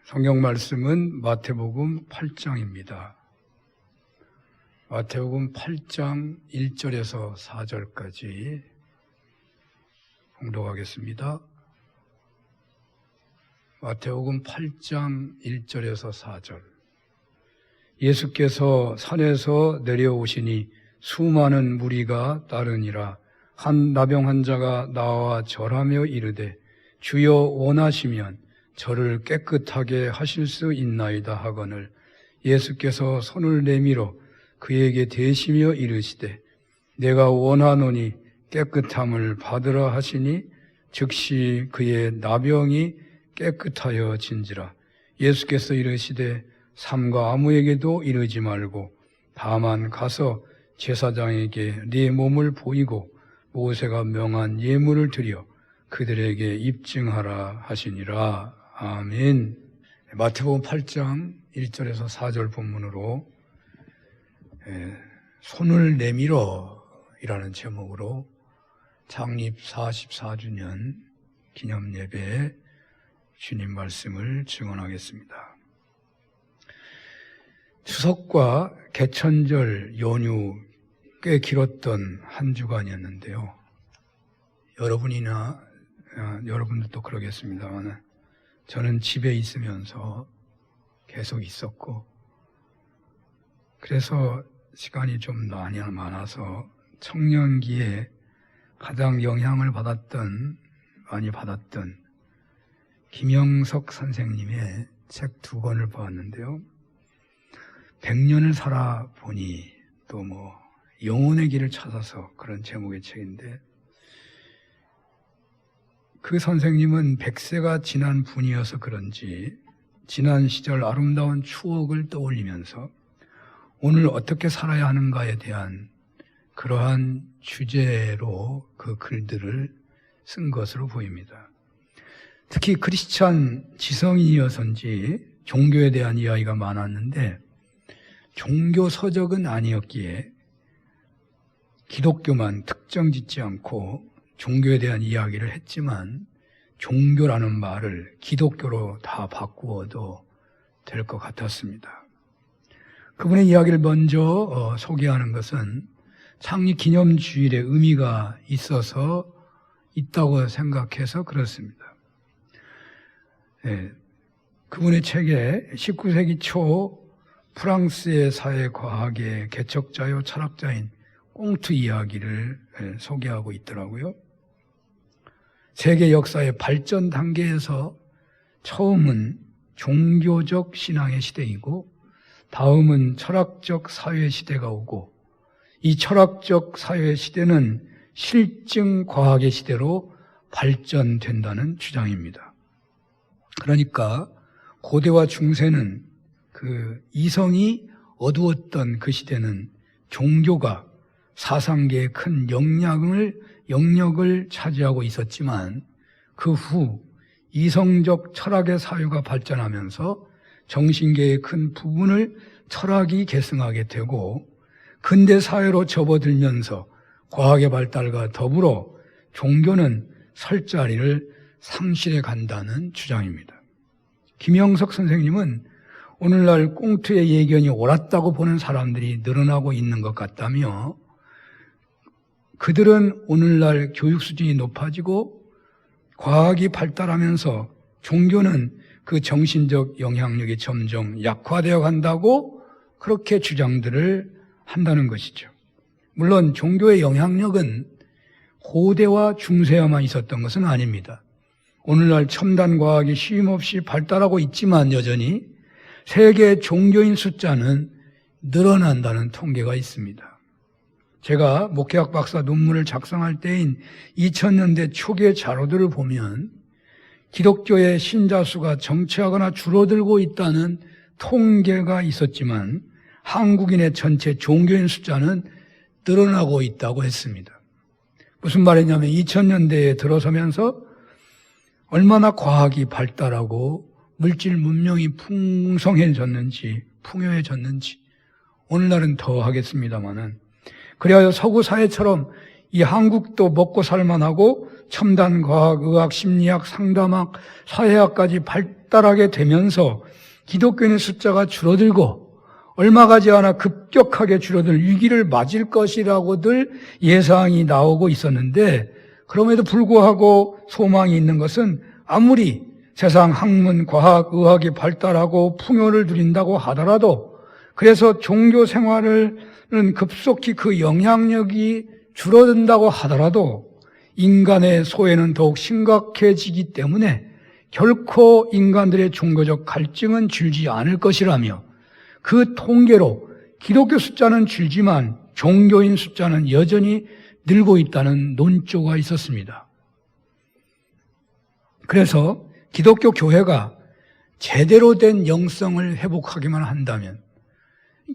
성경 말씀은 마태복음 8장입니다. 마태복음 8장 1절에서 4절까지 봉독하겠습니다. 마태복음 8장 1절에서 4절. 예수께서 산에서 내려오시니 수많은 무리가 따르니라. 한 나병 환자가 나와 절하며 이르되 주여 원하시면 저를 깨끗하게 하실 수 있나이다 하거늘 예수께서 손을 내밀어 그에게 대시며 이르시되 내가 원하노니 깨끗함을 받으라 하시니 즉시 그의 나병이 깨끗하여 진지라. 예수께서 이르시되 삼가 아무에게도 이르지 말고 다만 가서 제사장에게 네 몸을 보이고 모세가 명한 예물을 드려 그들에게 입증하라 하시니라. 아멘. 마태복음 8장 1절에서 4절 본문으로 손을 내밀어 이라는 제목으로 창립 44주년 기념예배에 주님 말씀을 증언하겠습니다. 추석과 개천절 연휴 꽤 길었던 한 주간이었는데요. 여러분들도 그러겠습니다만 저는 집에 있으면서 계속 있었고 그래서 시간이 좀 많아서 청년기에 가장 영향을 많이 받았던 김영석 선생님의 책 2권을 보았는데요. 100년을 살아보니 또 영혼의 길을 찾아서 그런 제목의 책인데 그 선생님은 100세가 지난 분이어서 그런지 지난 시절 아름다운 추억을 떠올리면서 오늘 어떻게 살아야 하는가에 대한 그러한 주제로 그 글들을 쓴 것으로 보입니다. 특히 크리스찬 지성인이어서인지 종교에 대한 이야기가 많았는데 종교 서적은 아니었기에 기독교만 특정 짓지 않고 종교에 대한 이야기를 했지만 종교라는 말을 기독교로 다 바꾸어도 될 것 같았습니다. 그분의 이야기를 먼저 소개하는 것은 창립 기념주일의 의미가 있다고 생각해서 그렇습니다. 그분의 책에 19세기 초 프랑스의 사회과학의 개척자요 철학자인 꽁트 이야기를 소개하고 있더라고요. 세계 역사의 발전 단계에서 처음은 종교적 신앙의 시대이고 다음은 철학적 사회 시대가 오고 이 철학적 사회 시대는 실증 과학의 시대로 발전된다는 주장입니다. 그러니까 고대와 중세는 그 이성이 어두웠던 그 시대는 종교가 사상계에 큰 영역을 차지하고 있었지만 그 후 이성적 철학의 사유가 발전하면서 정신계의 큰 부분을 철학이 계승하게 되고 근대 사회로 접어들면서 과학의 발달과 더불어 종교는 설 자리를 상실해 간다는 주장입니다. 김영석 선생님은 오늘날 꽁트의 예견이 옳았다고 보는 사람들이 늘어나고 있는 것 같다며 그들은 오늘날 교육 수준이 높아지고 과학이 발달하면서 종교는 그 정신적 영향력이 점점 약화되어 간다고 그렇게 주장들을 한다는 것이죠. 물론 종교의 영향력은 고대와 중세에만 있었던 것은 아닙니다. 오늘날 첨단 과학이 쉼없이 발달하고 있지만 여전히 세계 종교인 숫자는 늘어난다는 통계가 있습니다. 제가 목회학 박사 논문을 작성할 때인 2000년대 초기의 자료들을 보면 기독교의 신자 수가 정체하거나 줄어들고 있다는 통계가 있었지만 한국인의 전체 종교인 숫자는 늘어나고 있다고 했습니다. 무슨 말이냐면 2000년대에 들어서면서 얼마나 과학이 발달하고 물질 문명이 풍성해졌는지 풍요해졌는지 오늘날은 더 하겠습니다마는 그리하여 서구 사회처럼 이 한국도 먹고 살만하고 첨단 과학, 의학, 심리학, 상담학, 사회학까지 발달하게 되면서 기독교인의 숫자가 줄어들고 얼마 가지 않아 급격하게 줄어들 위기를 맞을 것이라고들 예상이 나오고 있었는데, 그럼에도 불구하고 소망이 있는 것은 아무리 세상 학문, 과학, 의학이 발달하고 풍요를 누린다고 하더라도, 그래서 종교 생활은 급속히 그 영향력이 줄어든다고 하더라도 인간의 소외는 더욱 심각해지기 때문에 결코 인간들의 종교적 갈증은 줄지 않을 것이라며, 그 통계로 기독교 숫자는 줄지만 종교인 숫자는 여전히 늘고 있다는 논조가 있었습니다. 그래서 기독교 교회가 제대로 된 영성을 회복하기만 한다면,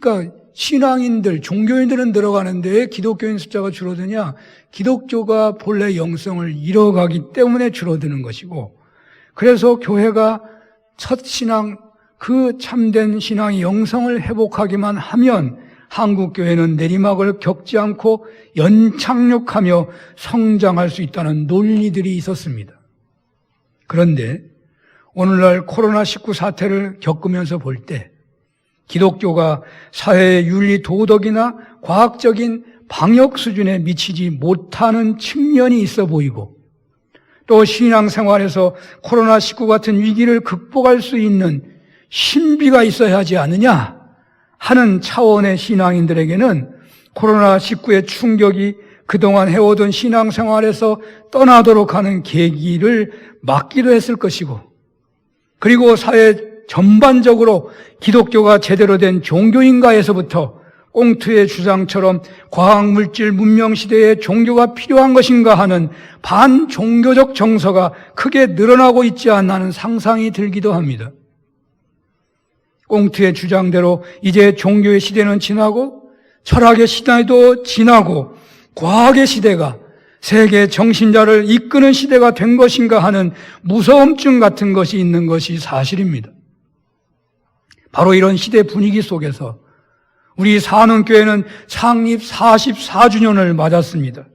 그러니까 신앙인들, 종교인들은 늘어가는데 왜 기독교인 숫자가 줄어드냐? 기독교가 본래 영성을 잃어가기 때문에 줄어드는 것이고, 그래서 교회가 첫 신앙, 그 참된 신앙의 영성을 회복하기만 하면 한국교회는 내리막을 겪지 않고 연착륙하며 성장할 수 있다는 논리들이 있었습니다. 그런데 오늘날 코로나19 사태를 겪으면서 볼 때 기독교가 사회의 윤리 도덕이나 과학적인 방역 수준에 미치지 못하는 측면이 있어 보이고, 또 신앙생활에서 코로나19 같은 위기를 극복할 수 있는 신비가 있어야 하지 않느냐 하는 차원의 신앙인들에게는 코로나19의 충격이 그동안 해오던 신앙생활에서 떠나도록 하는 계기를 막기도 했을 것이고, 그리고 사회 전반적으로 기독교가 제대로 된 종교인가에서부터 꽁트의 주장처럼 과학물질 문명시대에 종교가 필요한 것인가 하는 반종교적 정서가 크게 늘어나고 있지 않나 하는 상상이 들기도 합니다. 꽁트의 주장대로 이제 종교의 시대는 지나고 철학의 시대도 지나고 과학의 시대가 세계 정신자를 이끄는 시대가 된 것인가 하는 무서움증 같은 것이 있는 것이 사실입니다. 바로 이런 시대 분위기 속에서 우리 산원교회는 창립 44주년을 맞았습니다.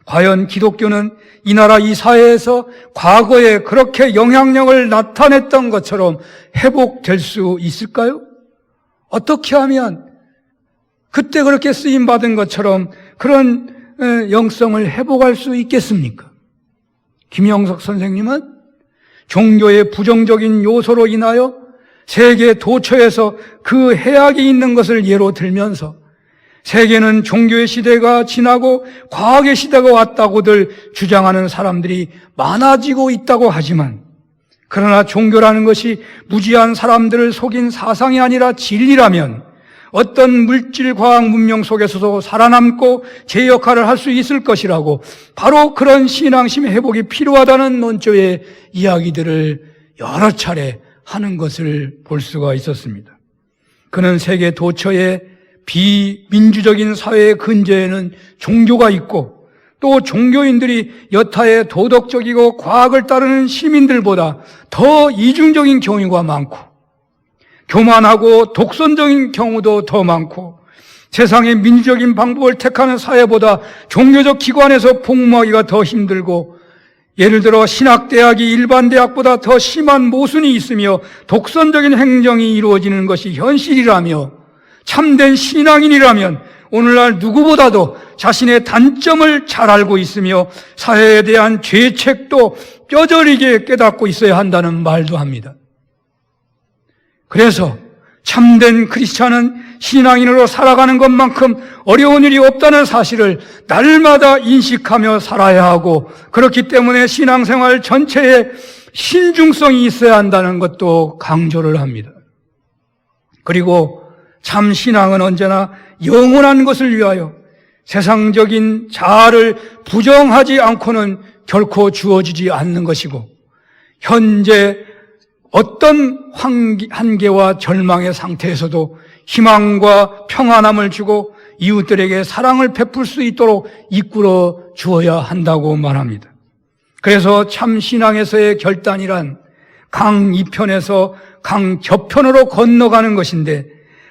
과연 기독교는 이 나라 이 사회에서 과거에 그렇게 영향력을 나타냈던 것처럼 회복될 수 있을까요? 어떻게 하면 그때 그렇게 쓰임받은 것처럼 그런 영성을 회복할 수 있겠습니까? 김영석 선생님은 종교의 부정적인 요소로 인하여 세계 도처에서 그 해악이 있는 것을 예로 들면서 세계는 종교의 시대가 지나고 과학의 시대가 왔다고들 주장하는 사람들이 많아지고 있다고 하지만, 그러나 종교라는 것이 무지한 사람들을 속인 사상이 아니라 진리라면 어떤 물질 과학 문명 속에서도 살아남고 제 역할을 할 수 있을 것이라고, 바로 그런 신앙심의 회복이 필요하다는 논조의 이야기들을 여러 차례 하는 것을 볼 수가 있었습니다. 그는 세계 도처의 비민주적인 사회의 근저에는 종교가 있고, 또 종교인들이 여타의 도덕적이고 과학을 따르는 시민들보다 더 이중적인 경우가 많고, 교만하고 독선적인 경우도 더 많고, 세상의 민주적인 방법을 택하는 사회보다 종교적 기관에서 복무하기가 더 힘들고, 예를 들어 신학대학이 일반 대학보다 더 심한 모순이 있으며 독선적인 행정이 이루어지는 것이 현실이라며, 참된 신앙인이라면 오늘날 누구보다도 자신의 단점을 잘 알고 있으며 사회에 대한 죄책도 뼈저리게 깨닫고 있어야 한다는 말도 합니다. 그래서 참된 크리스찬은 신앙인으로 살아가는 것만큼 어려운 일이 없다는 사실을 날마다 인식하며 살아야 하고, 그렇기 때문에 신앙생활 전체에 신중성이 있어야 한다는 것도 강조를 합니다. 그리고 참 신앙은 언제나 영원한 것을 위하여 세상적인 자아를 부정하지 않고는 결코 주어지지 않는 것이고, 현재 어떤 한계와 절망의 상태에서도 희망과 평안함을 주고 이웃들에게 사랑을 베풀 수 있도록 이끌어 주어야 한다고 말합니다. 그래서 참 신앙에서의 결단이란 강이편에서 강저편으로 건너가는 것인데,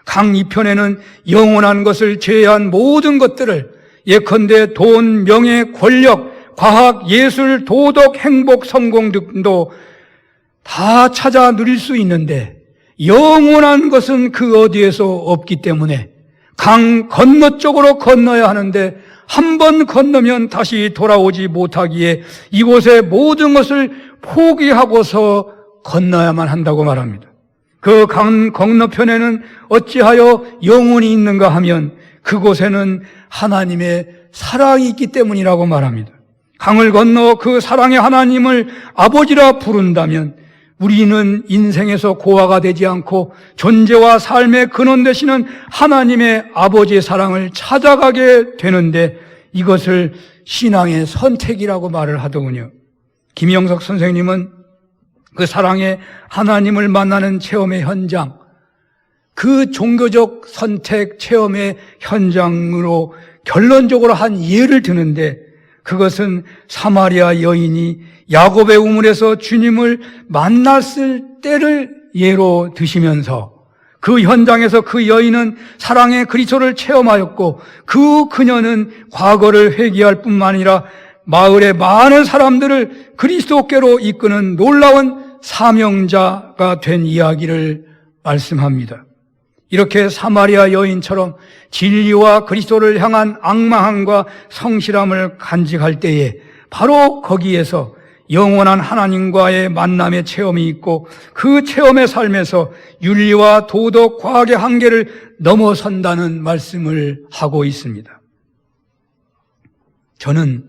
강이편에는 영원한 것을 제외한 모든 것들을, 예컨대 돈, 명예, 권력, 과학, 예술, 도덕, 행복, 성공 등도 다 찾아 누릴 수 있는데 영원한 것은 그 어디에서 없기 때문에 강 건너쪽으로 건너야 하는데 한 번 건너면 다시 돌아오지 못하기에 이곳의 모든 것을 포기하고서 건너야만 한다고 말합니다. 그 강 건너편에는 어찌하여 영혼이 있는가 하면 그곳에는 하나님의 사랑이 있기 때문이라고 말합니다. 강을 건너 그 사랑의 하나님을 아버지라 부른다면 우리는 인생에서 고아가 되지 않고 존재와 삶의 근원 되시는 하나님의 아버지의 사랑을 찾아가게 되는데 이것을 신앙의 선택이라고 말을 하더군요. 김영석 선생님은 그 사랑의 하나님을 만나는 체험의 현장, 그 종교적 선택 체험의 현장으로 결론적으로 한 예를 드는데 그것은 사마리아 여인이 야곱의 우물에서 주님을 만났을 때를 예로 드시면서 그 현장에서 그 여인은 사랑의 그리스도를 체험하였고 그 그녀는 과거를 회개할 뿐만 아니라 마을의 많은 사람들을 그리스도께로 이끄는 놀라운 사명자가 된 이야기를 말씀합니다. 이렇게 사마리아 여인처럼 진리와 그리스도를 향한 앙망함과 성실함을 간직할 때에 바로 거기에서 영원한 하나님과의 만남의 체험이 있고 그 체험의 삶에서 윤리와 도덕, 과학의 한계를 넘어선다는 말씀을 하고 있습니다. 저는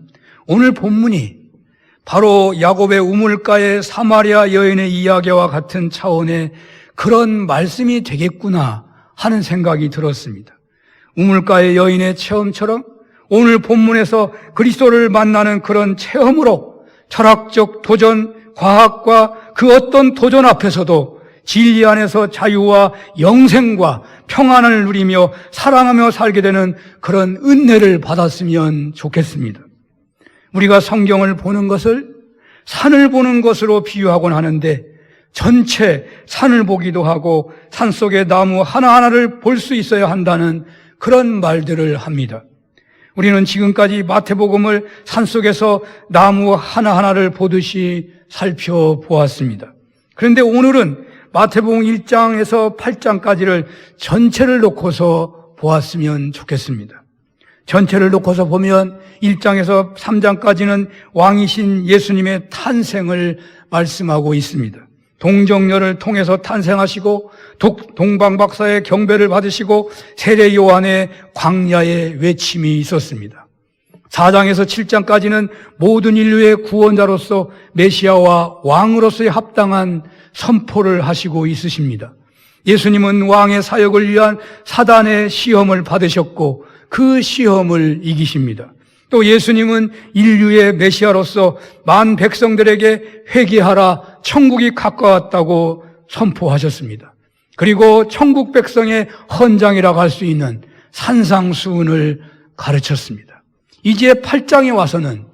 오늘 본문이 바로 야곱의 우물가의 사마리아 여인의 이야기와 같은 차원의 그런 말씀이 되겠구나 하는 생각이 들었습니다. 우물가의 여인의 체험처럼 오늘 본문에서 그리스도를 만나는 그런 체험으로 철학적 도전, 과학과 그 어떤 도전 앞에서도 진리 안에서 자유와 영생과 평안을 누리며 사랑하며 살게 되는 그런 은혜를 받았으면 좋겠습니다. 우리가 성경을 보는 것을 산을 보는 것으로 비유하곤 하는데 전체 산을 보기도 하고 산속의 나무 하나하나를 볼 수 있어야 한다는 그런 말들을 합니다. 우리는 지금까지 마태복음을 산속에서 나무 하나하나를 보듯이 살펴보았습니다. 그런데 오늘은 마태복음 1장에서 8장까지를 전체를 놓고서 보았으면 좋겠습니다. 전체를 놓고서 보면 1장에서 3장까지는 왕이신 예수님의 탄생을 말씀하고 있습니다. 동정녀를 통해서 탄생하시고 동방박사의 경배를 받으시고 세례 요한의 광야의 외침이 있었습니다. 4장에서 7장까지는 모든 인류의 구원자로서 메시아와 왕으로서의 합당한 선포를 하시고 있으십니다. 예수님은 왕의 사역을 위한 사단의 시험을 받으셨고 그 시험을 이기십니다. 또 예수님은 인류의 메시아로서 만 백성들에게 회개하라, 천국이 가까웠다고 선포하셨습니다. 그리고 천국 백성의 헌장이라고 할 수 있는 산상수훈을 가르쳤습니다. 이제 8장에 와서는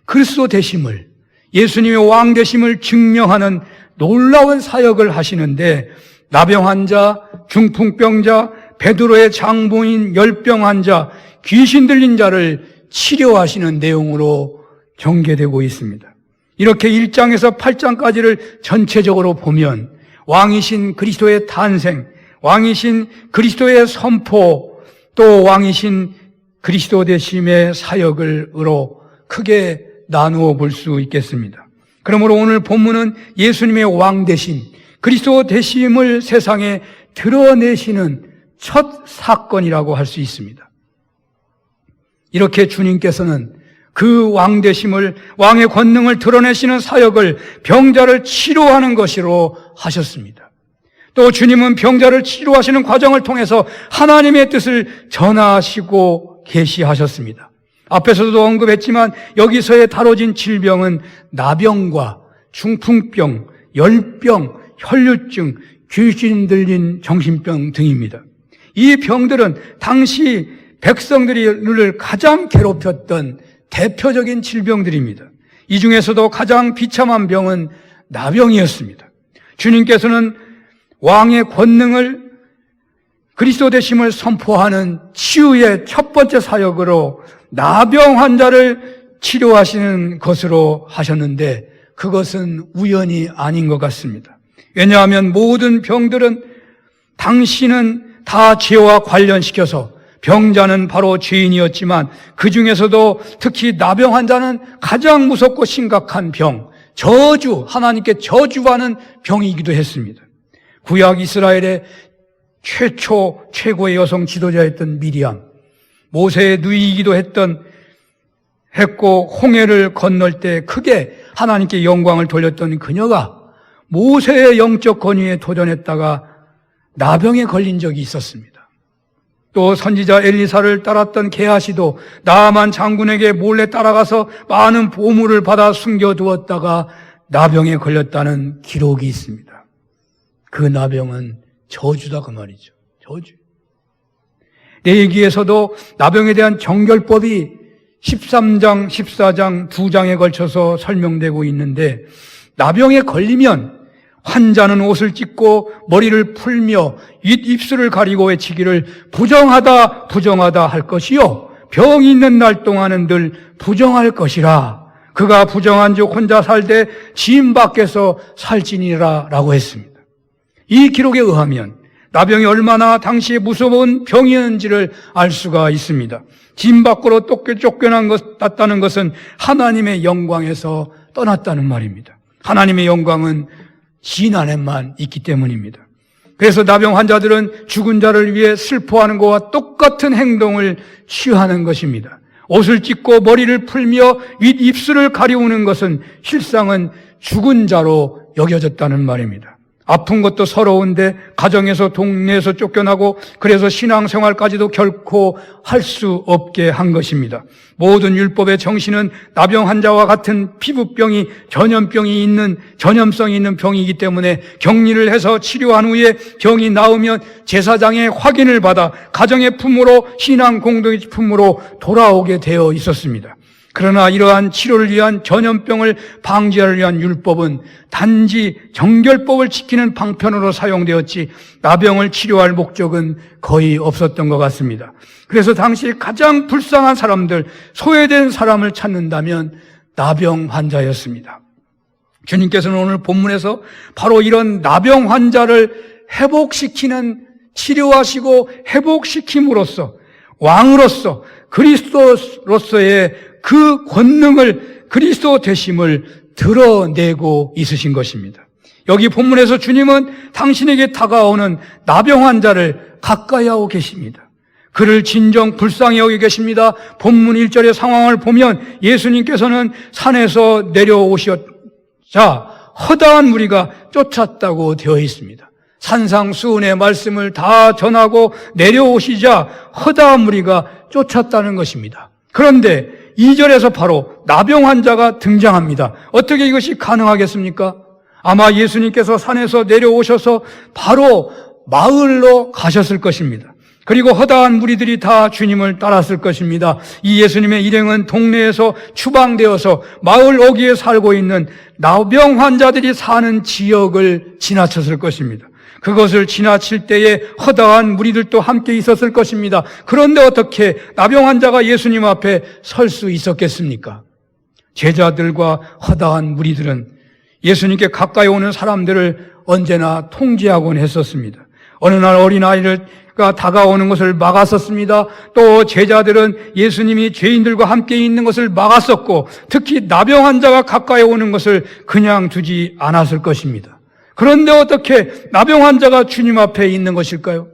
그리스도 되심을, 예수님의 왕 되심을 증명하는 놀라운 사역을 하시는데 나병 환자, 중풍병자, 베드로의 장부인 열병 환자, 귀신 들린 자를 치료하시는 내용으로 전개되고 있습니다. 이렇게 1장에서 8장까지를 전체적으로 보면 왕이신 그리스도의 탄생, 왕이신 그리스도의 선포, 또 왕이신 그리스도 되심의 사역을로 크게 나누어 볼 수 있겠습니다. 그러므로 오늘 본문은 예수님의 왕 되심, 그리스도 되심을 세상에 드러내시는 첫 사건이라고 할 수 있습니다. 이렇게 주님께서는 그 왕 되심을, 왕의 권능을 드러내시는 사역을 병자를 치료하는 것으로 하셨습니다. 또 주님은 병자를 치료하시는 과정을 통해서 하나님의 뜻을 전하시고 계시하셨습니다. 앞에서도 언급했지만 여기서의 다뤄진 질병은 나병과 중풍병, 열병, 혈류증, 귀신 들린 정신병 등입니다. 이 병들은 당시 백성들을 가장 괴롭혔던 대표적인 질병들입니다. 이 중에서도 가장 비참한 병은 나병이었습니다. 주님께서는 왕의 권능을, 그리스도 되심을 선포하는 치유의 첫 번째 사역으로 나병 환자를 치료하시는 것으로 하셨는데 그것은 우연이 아닌 것 같습니다. 왜냐하면 모든 병들은 당신은 다 죄와 관련시켜서 병자는 바로 죄인이었지만 그 중에서도 특히 나병 환자는 가장 무섭고 심각한 병, 저주, 하나님께 저주하는 병이기도 했습니다. 구약 이스라엘의 최고의 여성 지도자였던 미리암, 모세의 누이이기도 했고 홍해를 건널 때 크게 하나님께 영광을 돌렸던 그녀가 모세의 영적 권위에 도전했다가 나병에 걸린 적이 있었습니다. 또 선지자 엘리사를 따랐던 게하시도 나아만 장군에게 몰래 따라가서 많은 보물을 받아 숨겨두었다가 나병에 걸렸다는 기록이 있습니다. 그 나병은 저주다 그 말이죠. 저주. 레위기에서도 나병에 대한 정결법이 13장, 14장, 2장에 걸쳐서 설명되고 있는데 나병에 걸리면 환자는 옷을 찢고 머리를 풀며 입술을 가리고 외치기를 부정하다 부정하다 할 것이요 병이 있는 날 동안은 늘 부정할 것이라 그가 부정한즉 혼자 살되 지인 밖에서 살지니라 라고 했습니다. 이 기록에 의하면 나병이 얼마나 당시에 무서운 병이었는지를 알 수가 있습니다. 지인 밖으로 쫓겨났다는 것은 하나님의 영광에서 떠났다는 말입니다. 하나님의 영광은 진 안에만 있기 때문입니다. 그래서 나병 환자들은 죽은 자를 위해 슬퍼하는 것과 똑같은 행동을 취하는 것입니다. 옷을 찢고 머리를 풀며 윗입술을 가리우는 것은 실상은 죽은 자로 여겨졌다는 말입니다. 아픈 것도 서러운데 가정에서 동네에서 쫓겨나고 그래서 신앙생활까지도 결코 할 수 없게 한 것입니다. 모든 율법의 정신은 나병 환자와 같은 피부병이 전염성이 있는 병이기 때문에 격리를 해서 치료한 후에 병이 나으면 제사장의 확인을 받아 가정의 품으로 신앙 공동의 품으로 돌아오게 되어 있었습니다. 그러나 이러한 치료를 위한 전염병을 방지하기 위한 율법은 단지 정결법을 지키는 방편으로 사용되었지 나병을 치료할 목적은 거의 없었던 것 같습니다. 그래서 당시 가장 불쌍한 사람들, 소외된 사람을 찾는다면 나병 환자였습니다. 주님께서는 오늘 본문에서 바로 이런 나병 환자를 회복시키는, 치료하시고 회복시킴으로써 왕으로서 그리스도로서의 그 권능을, 그리스도 되심을 드러내고 있으신 것입니다. 여기 본문에서 주님은 당신에게 다가오는 나병 환자를 가까이 하고 계십니다. 그를 진정 불쌍히 여기 계십니다. 본문 1절의 상황을 보면 예수님께서는 산에서 내려오셨자 허다한 무리가 쫓았다고 되어 있습니다. 산상수훈의 말씀을 다 전하고 내려오시자 허다한 무리가 쫓았다는 것입니다. 그런데 2절에서 바로 나병 환자가 등장합니다. 어떻게 이것이 가능하겠습니까? 아마 예수님께서 산에서 내려오셔서 바로 마을로 가셨을 것입니다. 그리고 허다한 무리들이 다 주님을 따랐을 것입니다. 이 예수님의 일행은 동네에서 추방되어서 마을 어귀에 살고 있는 나병 환자들이 사는 지역을 지나쳤을 것입니다. 그것을 지나칠 때에 허다한 무리들도 함께 있었을 것입니다. 그런데 어떻게 나병 환자가 예수님 앞에 설 수 있었겠습니까? 제자들과 허다한 무리들은 예수님께 가까이 오는 사람들을 언제나 통제하곤 했었습니다. 어느 날 어린아이가 다가오는 것을 막았었습니다. 또 제자들은 예수님이 죄인들과 함께 있는 것을 막았었고 특히 나병 환자가 가까이 오는 것을 그냥 두지 않았을 것입니다. 그런데 어떻게 나병 환자가 주님 앞에 있는 것일까요?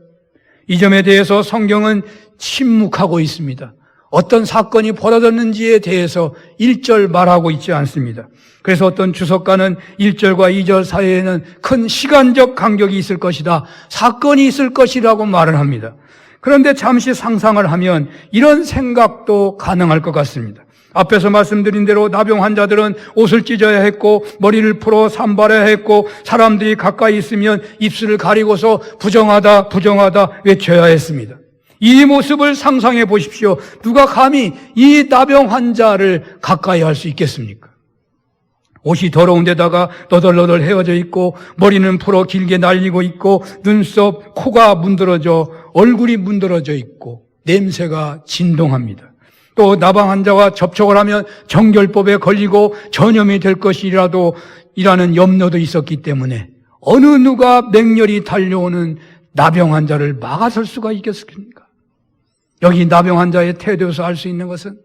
이 점에 대해서 성경은 침묵하고 있습니다. 어떤 사건이 벌어졌는지에 대해서 1절 말하고 있지 않습니다. 그래서 어떤 주석가는 1절과 2절 사이에는 큰 시간적 간격이 있을 것이다, 사건이 있을 것이라고 말을 합니다. 그런데 잠시 상상을 하면 이런 생각도 가능할 것 같습니다. 앞에서 말씀드린 대로 나병 환자들은 옷을 찢어야 했고 머리를 풀어 산발해야 했고 사람들이 가까이 있으면 입술을 가리고서 부정하다 부정하다 외쳐야 했습니다. 이 모습을 상상해 보십시오. 누가 감히 이 나병 환자를 가까이 할 수 있겠습니까? 옷이 더러운 데다가 너덜너덜 헤어져 있고 머리는 풀어 길게 날리고 있고 눈썹, 코가 문드러져 얼굴이 문드러져 있고 냄새가 진동합니다. 또 나병 환자와 접촉을 하면 정결법에 걸리고 전염이 될 것이라도 이라는 염려도 있었기 때문에 어느 누가 맹렬히 달려오는 나병 환자를 막아설 수가 있겠습니까? 여기 나병 환자의 태도에서 알 수 있는 것은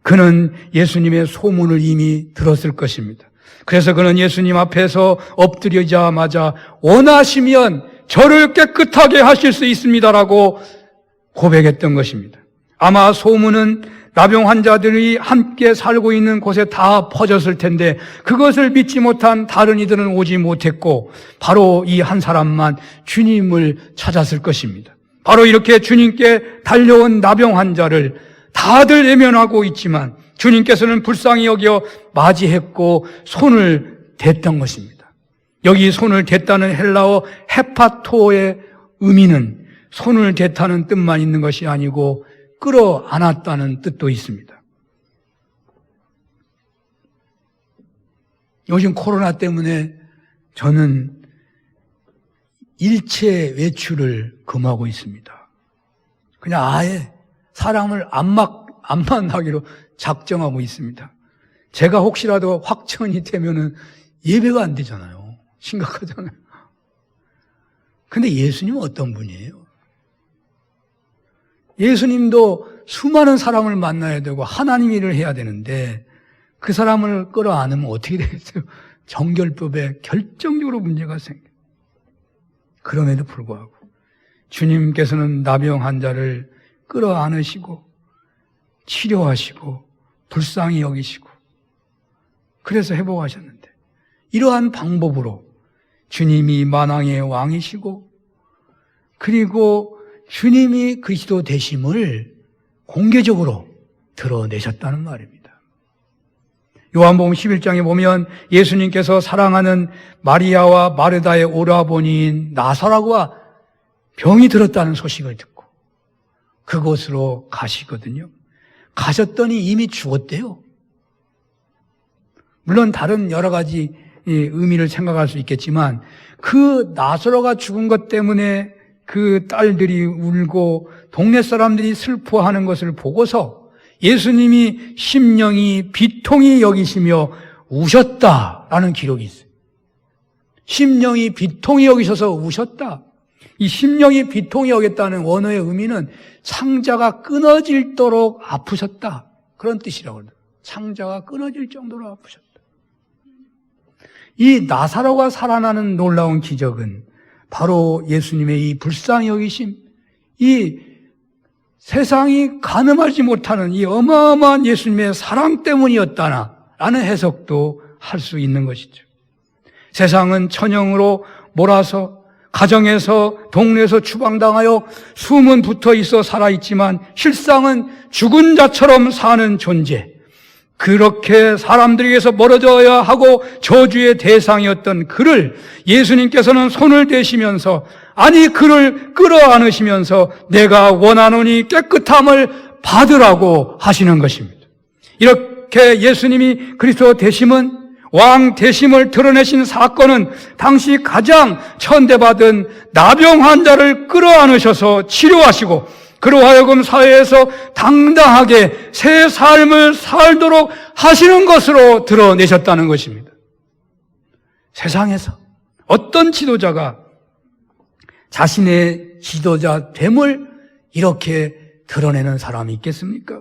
그는 예수님의 소문을 이미 들었을 것입니다. 그래서 그는 예수님 앞에서 엎드리자마자 원하시면 저를 깨끗하게 하실 수 있습니다라고 고백했던 것입니다. 아마 소문은 나병 환자들이 함께 살고 있는 곳에 다 퍼졌을 텐데 그것을 믿지 못한 다른 이들은 오지 못했고 바로 이 한 사람만 주님을 찾았을 것입니다. 바로 이렇게 주님께 달려온 나병 환자를 다들 외면하고 있지만 주님께서는 불쌍히 여겨 맞이했고 손을 댔던 것입니다. 여기 손을 댔다는 헬라어 헤파토의 의미는 손을 댔다는 뜻만 있는 것이 아니고 끌어안았다는 뜻도 있습니다. 요즘 코로나 때문에 저는 일체 외출을 금하고 있습니다. 그냥 아예 사람을 안 만나기로 작정하고 있습니다. 제가 혹시라도 확천이 되면은 예배가 안 되잖아요. 심각하잖아요. 근데 예수님은 어떤 분이에요? 예수님도 수많은 사람을 만나야 되고 하나님 일을 해야 되는데 그 사람을 끌어안으면 어떻게 되겠어요? 정결법에 결정적으로 문제가 생겨요. 그럼에도 불구하고 주님께서는 나병 환자를 끌어안으시고 치료하시고 불쌍히 여기시고 그래서 회복하셨는데 이러한 방법으로 주님이 만왕의 왕이시고 그리고 주님이 그리스도 되심을 공개적으로 드러내셨다는 말입니다. 요한복음 11장에 보면 예수님께서 사랑하는 마리아와 마르다의 오라버니인 나사로가 병이 들었다는 소식을 듣고 그곳으로 가시거든요. 가셨더니 이미 죽었대요. 물론 다른 여러 가지 의미를 생각할 수 있겠지만 그 나사로가 죽은 것 때문에 그 딸들이 울고 동네 사람들이 슬퍼하는 것을 보고서 예수님이 심령이 비통히 여기시며 우셨다라는 기록이 있어요. 심령이 비통히 여기셔서 우셨다. 이 심령이 비통히 여겼다는 원어의 의미는 창자가 끊어질도록 아프셨다. 그런 뜻이라고 합니다. 창자가 끊어질 정도로 아프셨다. 이 나사로가 살아나는 놀라운 기적은 바로 예수님의 이 불쌍히 여기심, 이 세상이 가늠하지 못하는 이 어마어마한 예수님의 사랑 때문이었다라는 해석도 할 수 있는 것이죠. 세상은 천형으로 몰아서 가정에서 동네에서 추방당하여 숨은 붙어 있어 살아있지만 실상은 죽은 자처럼 사는 존재, 그렇게 사람들에게서 멀어져야 하고 저주의 대상이었던 그를 예수님께서는 손을 대시면서 아니 그를 끌어안으시면서 내가 원하노니 깨끗함을 받으라고 하시는 것입니다. 이렇게 예수님이 그리스도 되심은 왕 되심을 드러내신 사건은 당시 가장 천대받은 나병 환자를 끌어안으셔서 치료하시고 그로 하여금 사회에서 당당하게 새 삶을 살도록 하시는 것으로 드러내셨다는 것입니다. 세상에서 어떤 지도자가 자신의 지도자 됨을 이렇게 드러내는 사람이 있겠습니까?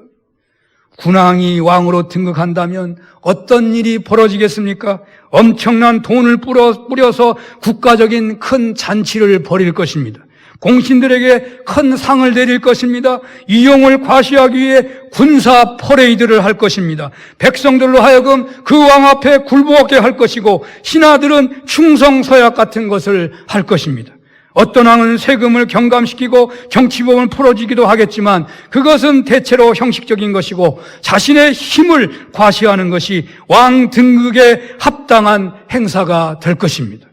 군왕이 왕으로 등극한다면 어떤 일이 벌어지겠습니까? 엄청난 돈을 뿌려서 국가적인 큰 잔치를 벌일 것입니다. 공신들에게 큰 상을 내릴 것입니다. 이용을 과시하기 위해 군사 퍼레이드를 할 것입니다. 백성들로 하여금 그 왕 앞에 굴복하게 할 것이고 신하들은 충성서약 같은 것을 할 것입니다. 어떤 왕은 세금을 경감시키고 정치범을 풀어주기도 하겠지만 그것은 대체로 형식적인 것이고 자신의 힘을 과시하는 것이 왕 등극에 합당한 행사가 될 것입니다.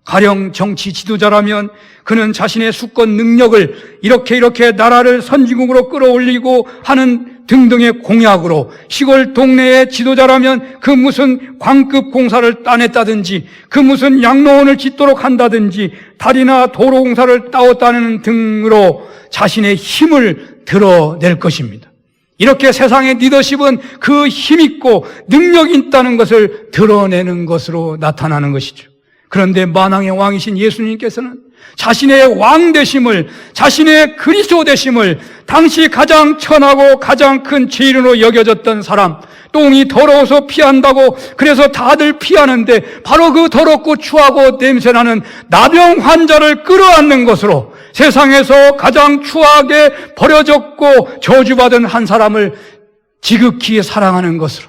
가령 정치 지도자라면 그는 자신의 수권 능력을 이렇게 나라를 선진국으로 끌어올리고 하는 등등의 공약으로 시골 동네의 지도자라면 그 무슨 광급 공사를 따냈다든지 그 무슨 양로원을 짓도록 한다든지 다리나 도로 공사를 따왔다는 등으로 자신의 힘을 드러낼 것입니다. 이렇게 세상의 리더십은 그 힘있고 능력이 있다는 것을 드러내는 것으로 나타나는 것이죠. 그런데 만왕의 왕이신 예수님께서는 자신의 왕 되심을, 자신의 그리스도 되심을 당시 가장 천하고 가장 큰 죄인으로 여겨졌던 사람, 똥이 더러워서 피한다고 그래서 다들 피하는데 바로 그 더럽고 추하고 냄새나는 나병 환자를 끌어안는 것으로 세상에서 가장 추하게 버려졌고 저주받은 한 사람을 지극히 사랑하는 것으로,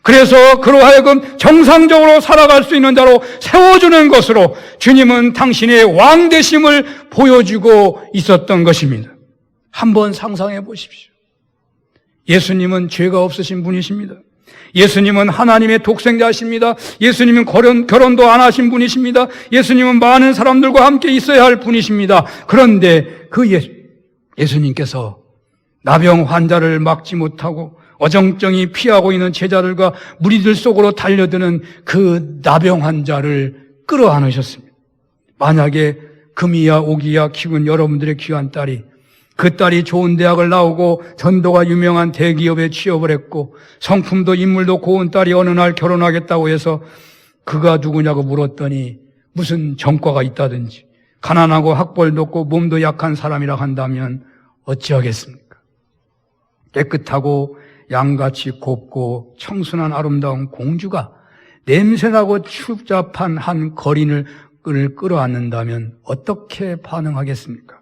그래서 그로 하여금 정상적으로 살아갈 수 있는 자로 세워주는 것으로 주님은 당신의 왕 되심을 보여주고 있었던 것입니다. 한번 상상해 보십시오. 예수님은 죄가 없으신 분이십니다. 예수님은 하나님의 독생자이십니다. 예수님은 결혼도 안 하신 분이십니다. 예수님은 많은 사람들과 함께 있어야 할 분이십니다. 그런데 그 예수님께서 나병 환자를 막지 못하고 어정쩡히 피하고 있는 제자들과 무리들 속으로 달려드는 그 나병 환자를 끌어안으셨습니다. 만약에 금이야 오기야 키운 여러분들의 귀한 딸이, 그 딸이 좋은 대학을 나오고 전도가 유명한 대기업에 취업을 했고 성품도 인물도 고운 딸이 어느 날 결혼하겠다고 해서 그가 누구냐고 물었더니 무슨 전과가 있다든지 가난하고 학벌도 없고 몸도 약한 사람이라 한다면 어찌하겠습니까? 깨끗하고 양같이 곱고 청순한 아름다운 공주가 냄새나고 추잡한 한 거린을 끌어안는다면 어떻게 반응하겠습니까?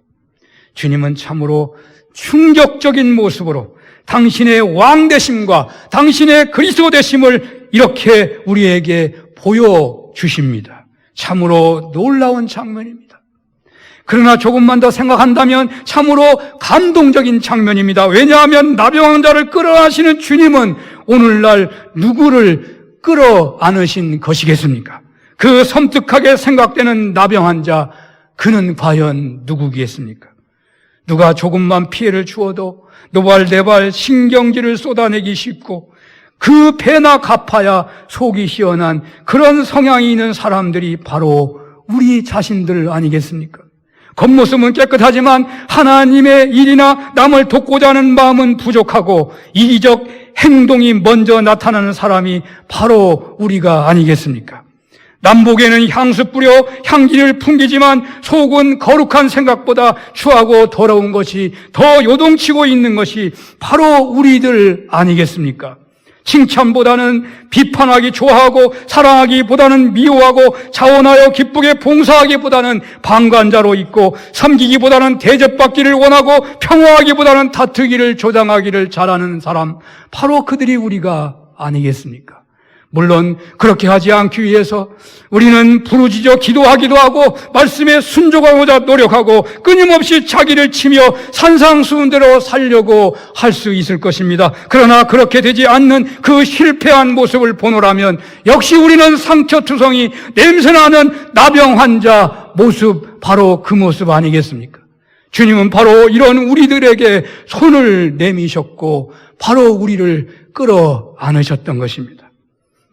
주님은 참으로 충격적인 모습으로 당신의 왕 되심과 당신의 그리스도 되심을 이렇게 우리에게 보여주십니다. 참으로 놀라운 장면입니다. 그러나 조금만 더 생각한다면 참으로 감동적인 장면입니다. 왜냐하면 나병 환자를 끌어안으시는 주님은 오늘날 누구를 끌어안으신 것이겠습니까? 그 섬뜩하게 생각되는 나병 환자, 그는 과연 누구겠습니까? 누가 조금만 피해를 주어도 노발대발 신경질을 쏟아내기 쉽고 그 배나 갚아야 속이 시원한 그런 성향이 있는 사람들이 바로 우리 자신들 아니겠습니까? 겉모습은 깨끗하지만 하나님의 일이나 남을 돕고자 하는 마음은 부족하고 이기적 행동이 먼저 나타나는 사람이 바로 우리가 아니겠습니까? 남보기에는 향수 뿌려 향기를 풍기지만 속은 거룩한 생각보다 추하고 더러운 것이 더 요동치고 있는 것이 바로 우리들 아니겠습니까? 칭찬보다는 비판하기 좋아하고 사랑하기보다는 미워하고 자원하여 기쁘게 봉사하기보다는 방관자로 있고 섬기기보다는 대접받기를 원하고 평화하기보다는 다투기를 조장하기를 잘하는 사람, 바로 그들이 우리가 아니겠습니까? 물론 그렇게 하지 않기 위해서 우리는 부르짖어 기도하기도 하고 말씀에 순종하고자 노력하고 끊임없이 자기를 치며 산상수훈대로 살려고 할 수 있을 것입니다. 그러나 그렇게 되지 않는 그 실패한 모습을 보노라면 역시 우리는 상처투성이 냄새나는 나병 환자 모습, 바로 그 모습 아니겠습니까? 주님은 바로 이런 우리들에게 손을 내미셨고 바로 우리를 끌어안으셨던 것입니다.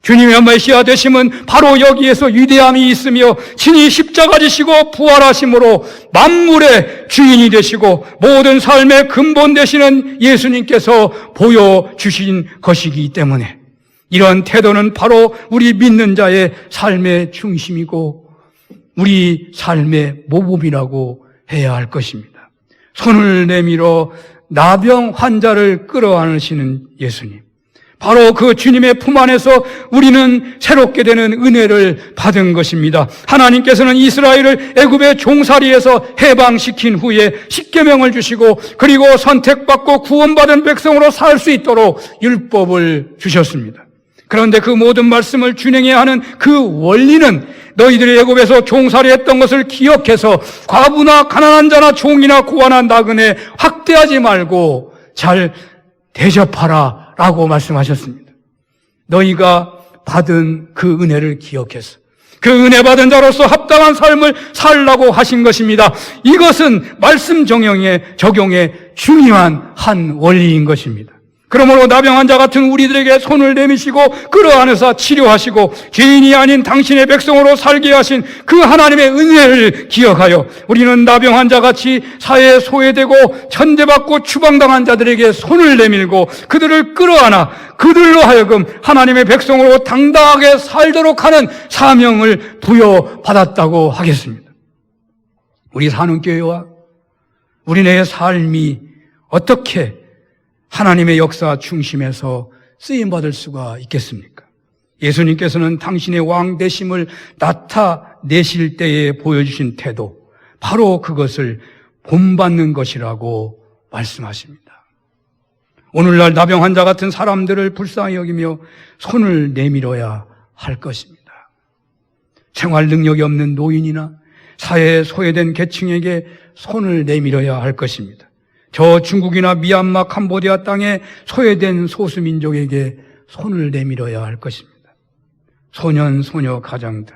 주님의 메시아 되심은 바로 여기에서 위대함이 있으며 친히 십자가 지시고 부활하심으로 만물의 주인이 되시고 모든 삶의 근본 되시는 예수님께서 보여주신 것이기 때문에 이런 태도는 바로 우리 믿는 자의 삶의 중심이고 우리 삶의 모범이라고 해야 할 것입니다. 손을 내밀어 나병 환자를 끌어안으시는 예수님, 바로 그 주님의 품 안에서 우리는 새롭게 되는 은혜를 받은 것입니다. 하나님께서는 이스라엘을 애굽의 종살이에서 해방시킨 후에 십계명을 주시고 그리고 선택받고 구원받은 백성으로 살 수 있도록 율법을 주셨습니다. 그런데 그 모든 말씀을 준행해야 하는 그 원리는 너희들이 애굽에서 종살이했던 것을 기억해서 과부나 가난한 자나 종이나 고아나 나그네 학대하지 말고 잘 대접하라 라고 말씀하셨습니다. 너희가 받은 그 은혜를 기억해서 그 은혜 받은 자로서 합당한 삶을 살라고 하신 것입니다. 이것은 말씀 적용의 중요한 한 원리인 것입니다. 그러므로 나병 환자 같은 우리들에게 손을 내미시고 끌어안으사 치료하시고 죄인이 아닌 당신의 백성으로 살게 하신 그 하나님의 은혜를 기억하여 우리는 나병 환자같이 사회에 소외되고 천대받고 추방당한 자들에게 손을 내밀고 그들을 끌어안아 그들로 하여금 하나님의 백성으로 당당하게 살도록 하는 사명을 부여받았다고 하겠습니다. 우리 사는 교회와 우리네의 삶이 어떻게 하나님의 역사 중심에서 쓰임받을 수가 있겠습니까? 예수님께서는 당신의 왕 되심을 나타내실 때에 보여주신 태도, 바로 그것을 본받는 것이라고 말씀하십니다. 오늘날 나병 환자 같은 사람들을 불쌍히 여기며 손을 내밀어야 할 것입니다. 생활 능력이 없는 노인이나 사회에 소외된 계층에게 손을 내밀어야 할 것입니다. 저 중국이나 미얀마, 캄보디아 땅에 소외된 소수민족에게 손을 내밀어야 할 것입니다. 소년, 소녀 가장들,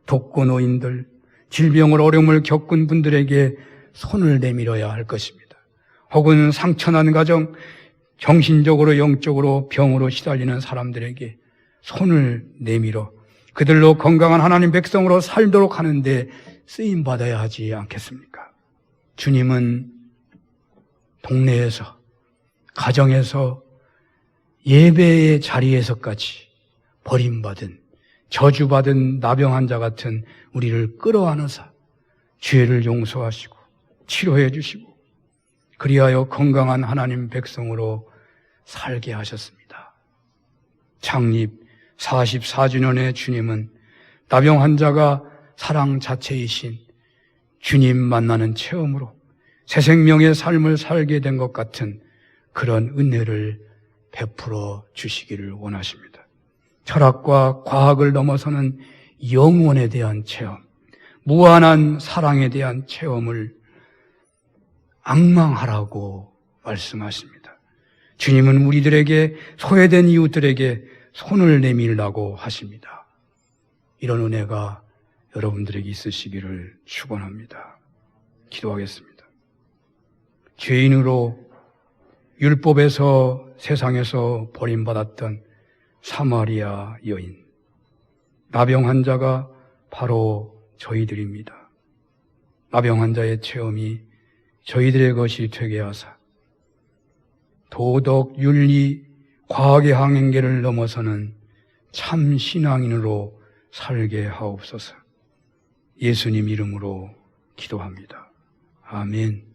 독거노인들, 질병을 어려움을 겪은 분들에게 손을 내밀어야 할 것입니다. 혹은 상처난 가정, 정신적으로 영적으로 병으로 시달리는 사람들에게 손을 내밀어 그들로 건강한 하나님 백성으로 살도록 하는데 쓰임받아야 하지 않겠습니까? 주님은 동네에서, 가정에서, 예배의 자리에서까지 버림받은, 저주받은 나병 환자 같은 우리를 끌어안으사 죄를 용서하시고 치료해 주시고 그리하여 건강한 하나님 백성으로 살게 하셨습니다. 창립 44주년의 주님은 나병 환자가 사랑 자체이신 주님 만나는 체험으로 새 생명의 삶을 살게 된 것 같은 그런 은혜를 베풀어 주시기를 원하십니다. 철학과 과학을 넘어서는 영혼에 대한 체험, 무한한 사랑에 대한 체험을 앙망하라고 말씀하십니다. 주님은 우리들에게 소외된 이웃들에게 손을 내밀라고 하십니다. 이런 은혜가 여러분들에게 있으시기를 축원합니다. 기도하겠습니다. 죄인으로 율법에서 세상에서 버림받았던 사마리아 여인, 나병 환자가 바로 저희들입니다. 나병 환자의 체험이 저희들의 것이 되게 하사 도덕, 윤리, 과학의 한계를 넘어서는 참 신앙인으로 살게 하옵소서. 예수님 이름으로 기도합니다. 아멘.